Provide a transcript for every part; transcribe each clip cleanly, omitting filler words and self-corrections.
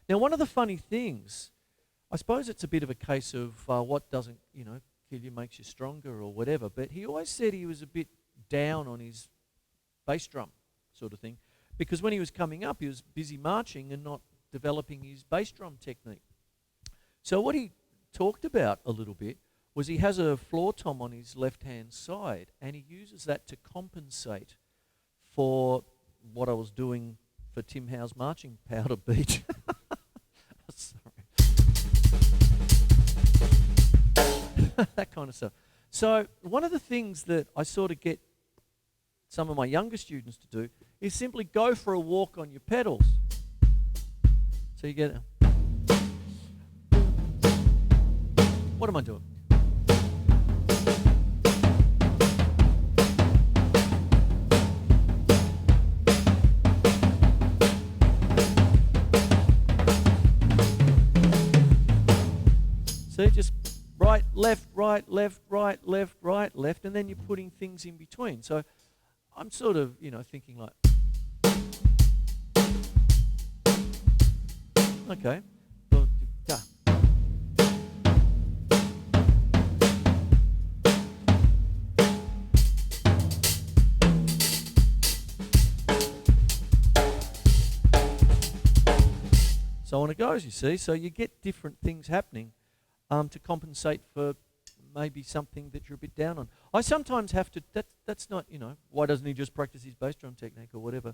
Now, one of the funny things, I suppose it's a bit of a case of what doesn't, kill you makes you stronger or whatever, but he always said he was a bit down on his bass drum sort of thing, because when he was coming up, he was busy marching and not developing his bass drum technique. So what he talked about a little bit was he has a floor tom on his left-hand side, and he uses that to compensate for what I was doing for Tim Howe's marching powder beat. Sorry. That kind of stuff. So one of the things that I sort of get some of my younger students to do is simply go for a walk on your pedals. So you get... What am I doing? So just right, left, right, left, right, left, right, left, and then you're putting things in between. So I'm sort of, thinking like, okay. So on it goes, you see. So you get different things happening to compensate for maybe something that you're a bit down on. I sometimes have to, that's not, why doesn't he just practice his bass drum technique or whatever?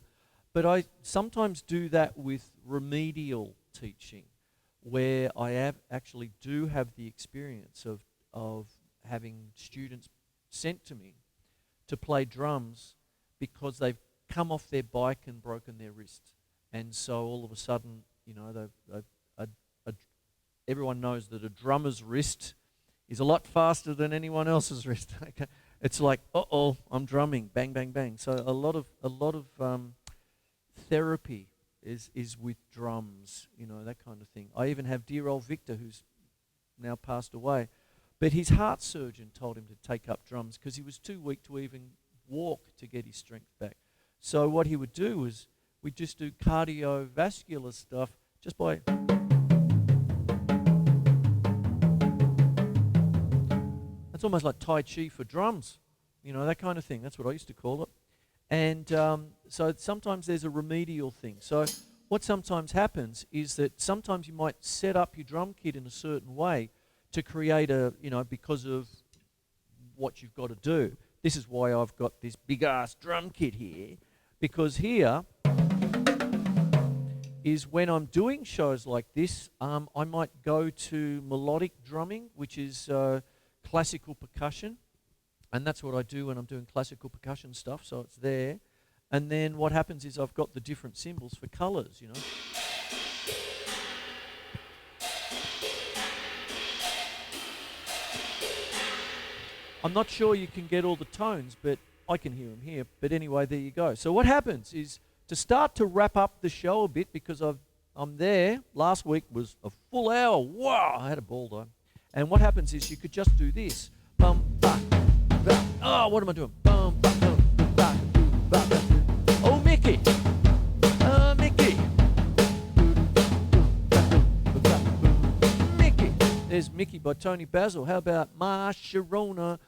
But I sometimes do that with remedial teaching, where I actually do have the experience of having students sent to me to play drums because they've come off their bike and broken their wrist. And so all of a sudden, everyone knows that a drummer's wrist is a lot faster than anyone else's wrist. Okay? It's like, uh-oh, I'm drumming, bang, bang, bang. So a lot of therapy is with drums, that kind of thing. I even have dear old Victor, who's now passed away, but his heart surgeon told him to take up drums because he was too weak to even walk to get his strength back. So what he would do was we'd just do cardiovascular stuff just by... It's almost like Tai Chi for drums, that kind of thing. That's what I used to call it. And so sometimes there's a remedial thing. So what sometimes happens is that sometimes you might set up your drum kit in a certain way to create because of what you've got to do. This is why I've got this big-ass drum kit here, because here is when I'm doing shows like this, I might go to melodic drumming, which is... classical percussion, and that's what I do when I'm doing classical percussion stuff, so it's there. And then what happens is I've got the different symbols for colours, I'm not sure you can get all the tones, but I can hear them here. But anyway, there you go. So what happens is, to start to wrap up the show a bit, because I'm there, last week was a full hour. Wow, I had a ball though. And what happens is you could just do this. Bum, ba, ba. Oh, what am I doing? Bum, ba, bum, ba, ba, ba. Oh, Mickey. Mickey. Mickey. There's Mickey by Tony Basil. How about Ma Sharona?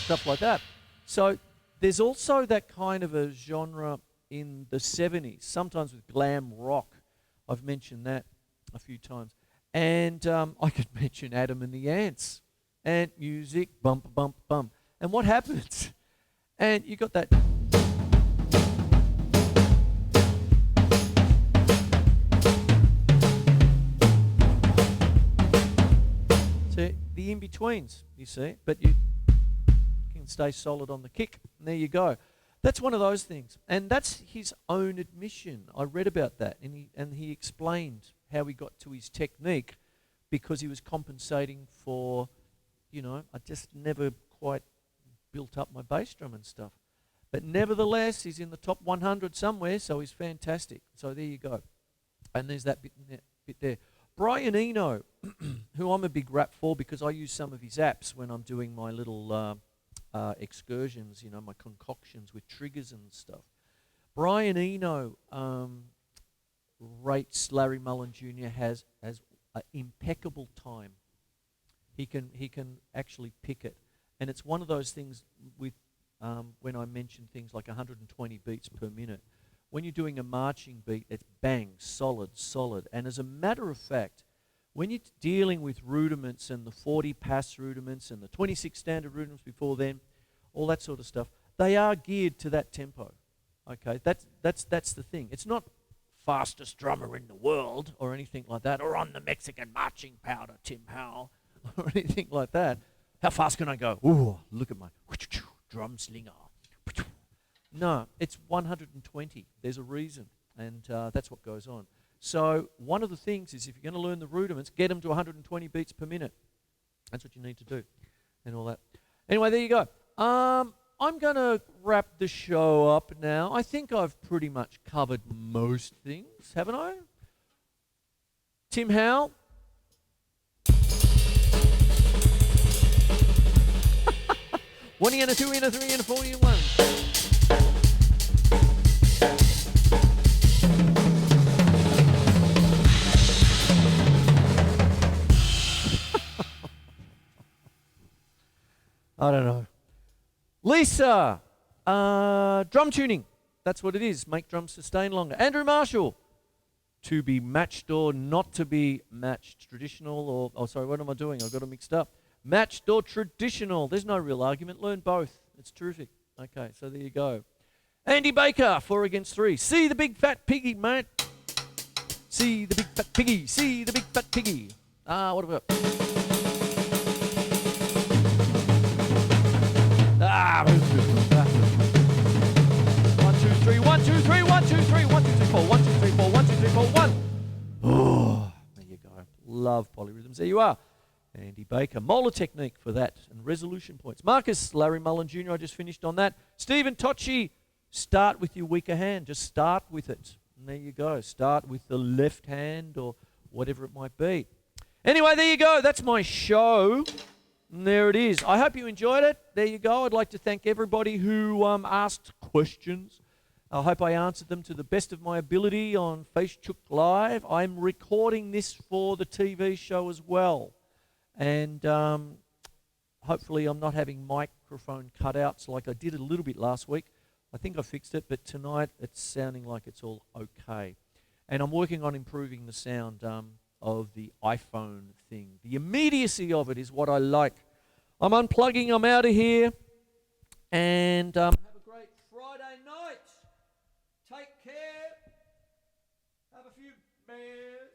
Stuff like that. So there's also that kind of a genre in the 70s, sometimes with glam rock. I've mentioned that a few times. And I could mention Adam and the Ants. Ant music, bump, bump, bump. And what happens? And you got that... See, the in-betweens, you see. But you can stay solid on the kick. And there you go. That's one of those things, and that's his own admission. I read about that, and he explained how he got to his technique, because he was compensating for, I just never quite built up my bass drum and stuff. But nevertheless, he's in the top 100 somewhere, so he's fantastic. So there you go. And there's that bit there. Brian Eno, who I'm a big rap for because I use some of his apps when I'm doing my little excursions, my concoctions with triggers and stuff. Brian Eno rates Larry Mullen Jr. has an impeccable time. He can actually pick it, and it's one of those things with when I mention things like 120 beats per minute. When you're doing a marching beat, it's bang, solid, solid. And as a matter of fact, when you're dealing with rudiments and the 40 pass rudiments and the 26 standard rudiments before then, all that sort of stuff, they are geared to that tempo. Okay, that's the thing. It's not fastest drummer in the world or anything like that, or on the Mexican marching powder, Tim Howell, or anything like that. How fast can I go? Ooh, look at my drum slinger. No, it's 120. There's a reason, and that's what goes on. So one of the things is if you're going to learn the rudiments, get them to 120 beats per minute. That's what you need to do, and all that. Anyway, there you go. I'm going to wrap the show up now. I think I've pretty much covered most things, haven't I? Tim Howell? One and a two and a three and a 4 and 1. I don't know. Lisa, drum tuning. That's what it is. Make drums sustain longer. Andrew Marshall, to be matched or not to be matched. Traditional or, oh sorry, what am I doing? I've got it mixed up. Matched or traditional. There's no real argument. Learn both. It's terrific. Okay, so there you go. Andy Baker, 4 against 3. See the big fat piggy, mate. See the big fat piggy. See the big fat piggy. What have I got? Ah, 1, 2, 3, 1, 2, 3, 1, 2, 3, 1, 2, 3, 4, 1, 2, 3, 4, 1, 2, 3, 4, 1. Oh, there you go. Love polyrhythms. There you are. Andy Baker. Molar technique for that and resolution points. Marcus, Larry Mullen Jr., I just finished on that. Stephen Tocci, start with your weaker hand. Just start with it. And there you go. Start with the left hand or whatever it might be. Anyway, there you go. That's my show. And there it is. I hope you enjoyed it. There you go. I'd like to thank everybody who asked questions. I hope I answered them to the best of my ability on Facebook Live. I'm recording this for the TV show as well. And hopefully I'm not having microphone cutouts like I did a little bit last week. I think I fixed it, but tonight it's sounding like it's all okay. And I'm working on improving the sound of the iPhone thing. The immediacy of it is what I like. I'm unplugging. I'm out of here. And have a great Friday night. Take care. Have a few beers.